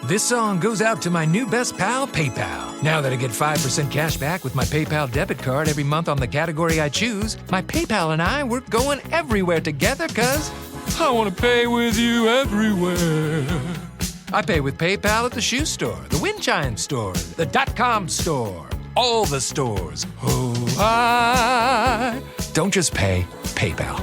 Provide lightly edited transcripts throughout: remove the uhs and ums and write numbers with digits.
This song goes out to my new best pal, PayPal. Now that I get 5% cash back with my PayPal debit card every month on the category I choose, my PayPal and I, we're going everywhere together because I want to pay with you everywhere. I pay with PayPal at the shoe store, the wind chime store, the .com store, all the stores. Oh, I don't just pay, PayPal.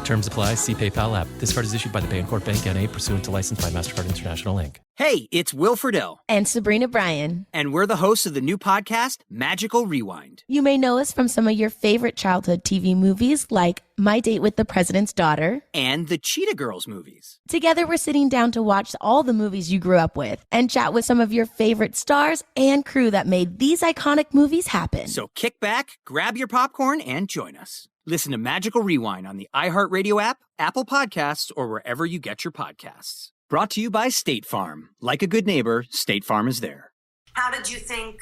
Terms apply. See PayPal app. This card is issued by the Bancorp Bank N.A. pursuant to license by MasterCard International, Inc. Hey, it's Will Friedle. And Sabrina Bryan. And we're the hosts of the new podcast, Magical Rewind. You may know us from some of your favorite childhood TV movies like My Date with the President's Daughter and the Cheetah Girls movies. Together, we're sitting down to watch all the movies you grew up with and chat with some of your favorite stars and crew that made these iconic movies happen. So kick back, grab your popcorn, and join us. Listen to Magical Rewind on the iHeartRadio app, Apple Podcasts, or wherever you get your podcasts. Brought to you by State Farm. Like a good neighbor, State Farm is there. How did you think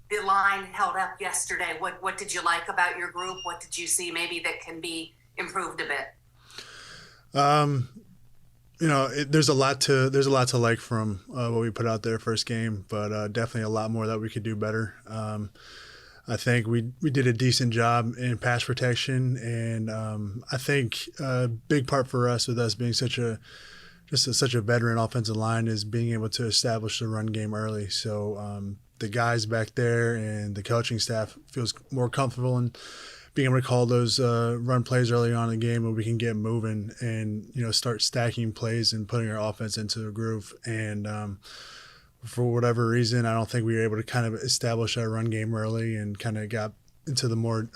the line held up yesterday? What did you like about your group? What did you see maybe that can be improved a bit? There's a lot to like from what we put out there first game, but definitely a lot more that we could do better. I think we did a decent job in pass protection, and I think a big part for us with us being such a veteran offensive line is being able to establish the run game early. So the guys back there and the coaching staff feels more comfortable in being able to call those run plays early on in the game where we can get moving and start stacking plays and putting our offense into a groove. And for whatever reason, I don't think we were able to kind of establish our run game early and kind of got into the more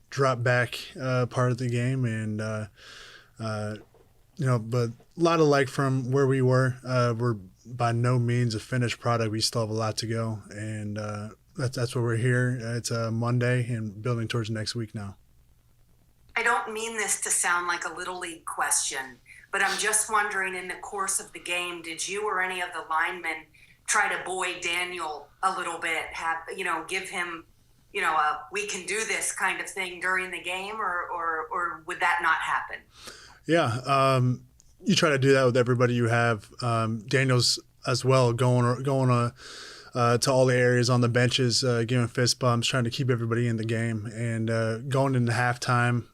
drop back part of the game. And, but a lot of like from where we were. We're by no means a finished product. We still have a lot to go. And that's why we're here. It's a Monday and building towards next week now. I don't mean this to sound like a Little League question, but I'm just wondering, in the course of the game, did you or any of the linemen try to buoy Daniel a little bit, give him, a we can do this kind of thing during the game, or would that not happen? Yeah, you try to do that with everybody you have. Daniel's as well going to all the areas on the benches, giving fist bumps, trying to keep everybody in the game. And going into halftime,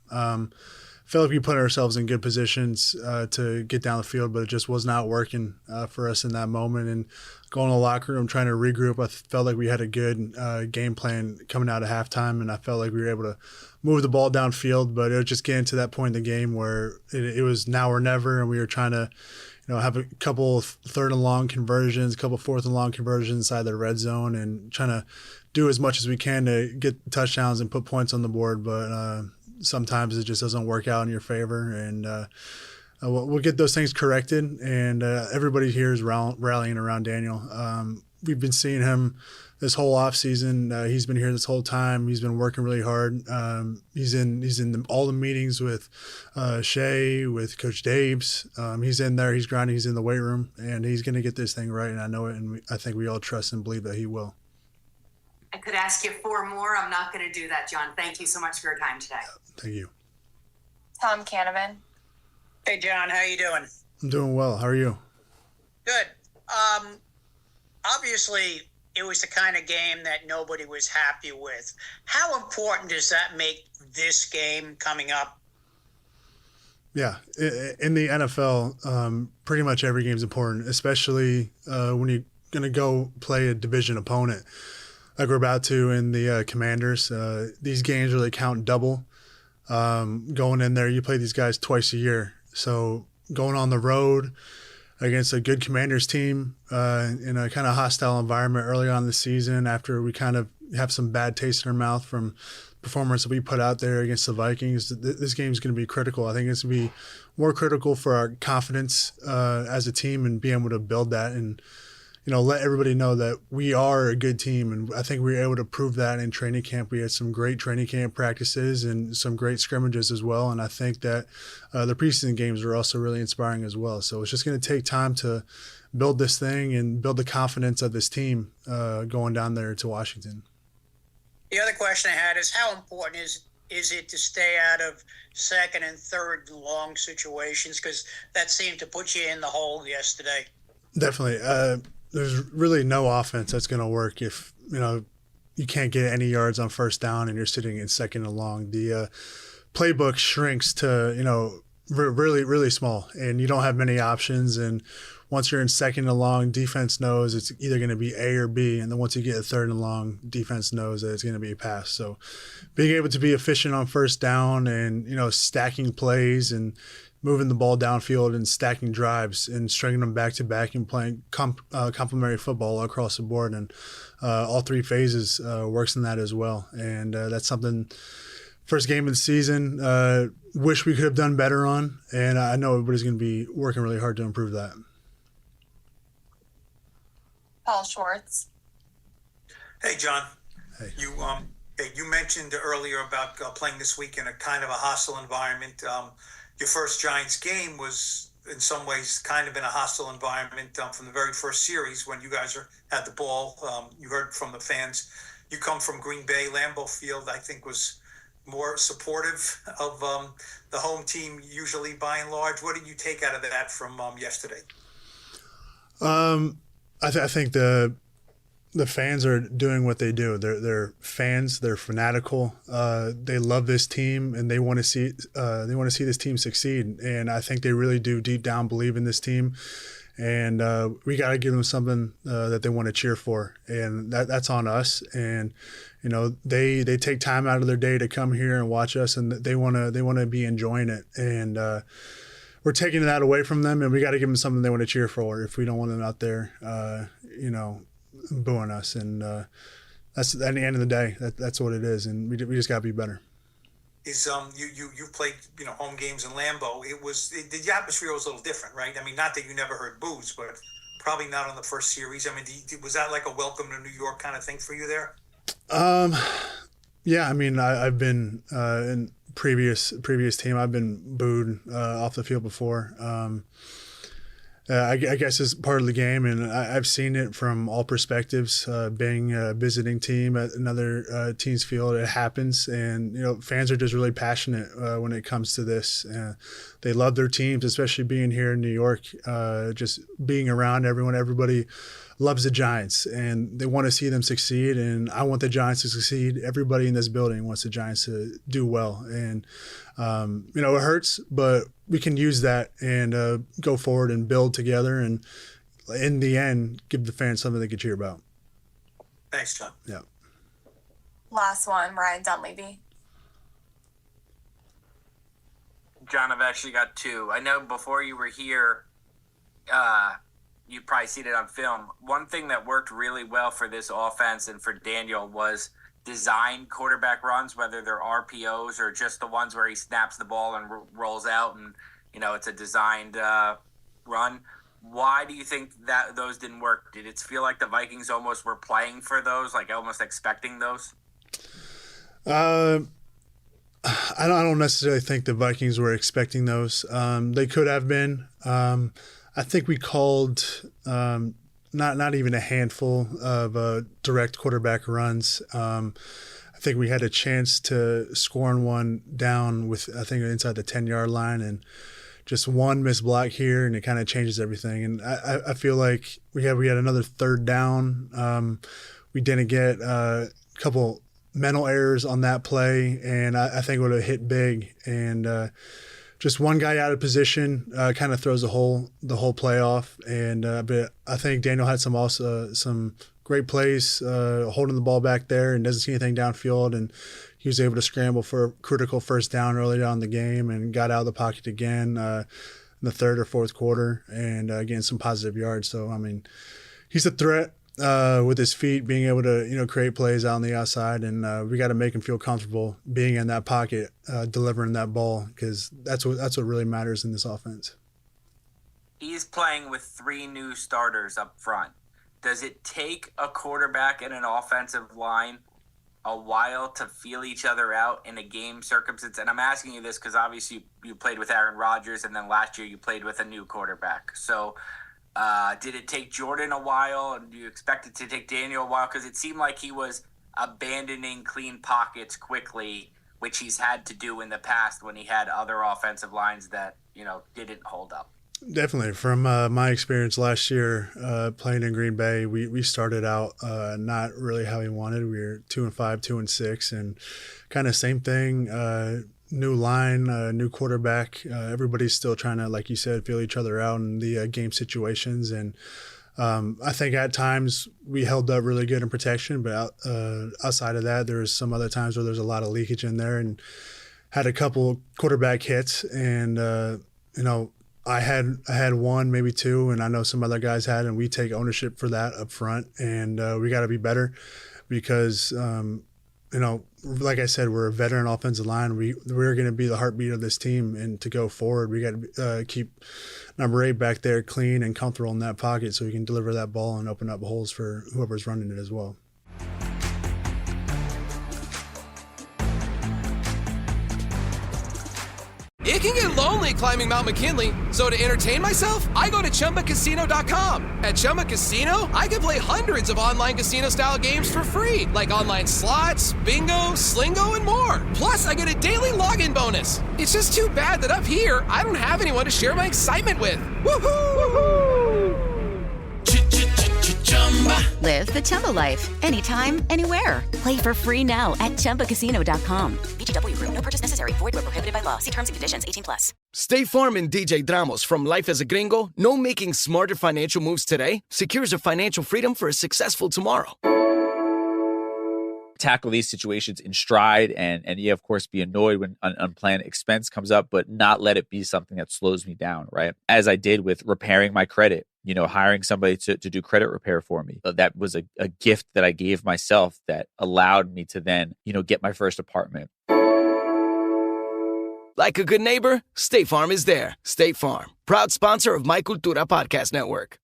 felt like we put ourselves in good positions to get down the field, but it just was not working for us in that moment. And going to the locker room, trying to regroup, I felt like we had a good game plan coming out of halftime, and I felt like we were able to move the ball downfield, but it was just getting to that point in the game where it was now or never, and we were trying to have a couple third and long conversions, a couple fourth and long conversions inside the red zone, and trying to do as much as we can to get touchdowns and put points on the board. But sometimes it just doesn't work out in your favor, and we'll get those things corrected. And everybody here is rallying around Daniel. We've been seeing him this whole offseason. He's been here this whole time. He's been working really hard. He's in all the meetings with Shea, with Coach Daves. He's in there. He's grinding. He's in the weight room, and he's going to get this thing right. And I know it, and I think we all trust and believe that he will. I could ask you 4 more. I'm not going to do that, Jon. Thank you so much for your time today. Thank you. Tom Canavan. Hey, Jon. How you doing? I'm doing well. How are you? Good. Obviously, it was the kind of game that nobody was happy with. How important does that make this game coming up? Yeah, in the NFL, pretty much every game is important, especially when you're going to go play a division opponent like we're about to in the Commanders. These games really count double. Going in there, you play these guys twice a year. So going on the road against a good Commanders team in a kind of hostile environment early on in the season, after we kind of have some bad taste in our mouth from performance that we put out there against the Vikings, this game is going to be critical. I think it's going to be more critical for our confidence as a team and being able to build that and let everybody know that we are a good team. And I think we were able to prove that in training camp. We had some great training camp practices and some great scrimmages as well. And I think that the preseason games were also really inspiring as well. So it's just going to take time to build this thing and build the confidence of this team going down there to Washington. The other question I had is, how important is it to stay out of second and third long situations? Because that seemed to put you in the hole yesterday. Definitely. There's really no offense that's going to work if, you can't get any yards on first down and you're sitting in second and long. The playbook shrinks to, really, really small, and you don't have many options. And once you're in second and long, defense knows it's either going to be A or B. And then once you get a third and long, defense knows that it's going to be a pass. So being able to be efficient on first down and, stacking plays and moving the ball downfield and stacking drives and stringing them back to back and playing complementary football across the board. And all three phases works in that as well. And that's something, first game of the season, wish we could have done better on. And I know everybody's going to be working really hard to improve that. Paul Schwartz. Hey, John. Hey. You mentioned earlier about playing this week in a kind of a hostile environment. Your first Giants game was in some ways kind of in a hostile environment from the very first series when you guys had the ball. You heard from the fans. You come from Green Bay. Lambeau Field, I think, was more supportive of the home team usually by and large. What did you take out of that from yesterday? I think the fans are doing what they do. They're fans. They're fanatical. They love this team, and they want to see this team succeed. And I think they really do deep down believe in this team. And we got to give them something that they want to cheer for, and that's on us. And they take time out of their day to come here and watch us, and they want to be enjoying it. And we're taking that away from them, and we got to give them something they want to cheer for. If we don't want them out there, booing us, and that's at the end of the day, that's what it is, and we just got to be better. Is you played home games in Lambeau? The atmosphere was a little different, right? I mean, not that you never heard boos, but probably not on the first series. I mean, was that like a welcome to New York kind of thing for you there? Yeah. I mean, I've been in previous team. I've been booed off the field before. I guess it's part of the game, and I've seen it from all perspectives. Being a visiting team at another team's field, it happens, and fans are just really passionate when it comes to this. They love their teams, especially being here in New York. Just being around everyone, everybody loves the Giants, and they want to see them succeed. And I want the Giants to succeed. Everybody in this building wants the Giants to do well, and it hurts, but we can use that and go forward and build together, and in the end, give the fans something they can cheer about. Thanks, John. Yeah. Last one, Ryan Dunleavy. John, I've actually got two. I know before you were here, you've probably seen it on film. One thing that worked really well for this offense and for Daniel was design quarterback runs, whether they're RPOs or just the ones where he snaps the ball and rolls out and, it's a designed run. Why do you think that those didn't work? Did it feel like the Vikings almost were playing for those, like almost expecting those? I don't necessarily think the Vikings were expecting those. They could have been. I think we called not even a handful of direct quarterback runs. I think we had a chance to score on one down with, I think, inside the 10-yard line, and just one missed block here, and it kind of changes everything. And I feel like we had another third down. We didn't get a couple mental errors on that play, and I think it would have hit big. And just one guy out of position kind of throws the whole play off. And but I think Daniel had some great plays holding the ball back there and doesn't see anything downfield, and he was able to scramble for a critical first down early on in the game and got out of the pocket again in the third or fourth quarter and getting some positive yards. So, I mean, he's a threat with his feet, being able to create plays out on the outside, and we got to make him feel comfortable being in that pocket, delivering that ball, because that's what really matters in this offense. He's playing with 3 new starters up front. Does it take a quarterback and an offensive line a while to feel each other out in a game circumstance? And I'm asking you this because obviously you played with Aaron Rodgers, and then last year you played with a new quarterback. So did it take Jordan a while, and do you expect it to take Daniel a while? Because it seemed like he was abandoning clean pockets quickly, which he's had to do in the past when he had other offensive lines that, didn't hold up. Definitely. From my experience last year playing in Green Bay, we started out not really how we wanted. We were 2-5, 2-6, and kind of same thing. New line, new quarterback. Everybody's still trying to, like you said, feel each other out in the game situations. And I think at times we held up really good in protection, but outside of that, there's some other times where there's a lot of leakage in there, and had a couple quarterback hits. And I had one, maybe two, and I know some other guys had, and we take ownership for that up front. And we got to be better because, like I said, we're a veteran offensive line. We're going to be the heartbeat of this team, and to go forward, we got to keep number 8 back there clean and comfortable in that pocket so we can deliver that ball and open up holes for whoever's running it as well. It can get lonely climbing Mount McKinley, so to entertain myself, I go to ChumbaCasino.com. At Chumba Casino, I can play hundreds of online casino-style games for free, like online slots, bingo, Slingo, and more. Plus, I get a daily login bonus. It's just too bad that up here, I don't have anyone to share my excitement with. Woohoo! Live the Chumba life. Anytime, anywhere. Play for free now at ChumbaCasino.com. VGW Group. No purchase necessary. Void where prohibited by law. See terms and conditions. 18+. State Farm and DJ Dramos from Life as a Gringo know making smarter financial moves today secures your financial freedom for a successful tomorrow. Tackle these situations in stride and yeah, of course, be annoyed when an unplanned expense comes up, but not let it be something that slows me down, right? As I did with repairing my credit, hiring somebody to do credit repair for me. That was a gift that I gave myself that allowed me to then, get my first apartment. Like a good neighbor, State Farm is there. State Farm, proud sponsor of My Cultura Podcast Network.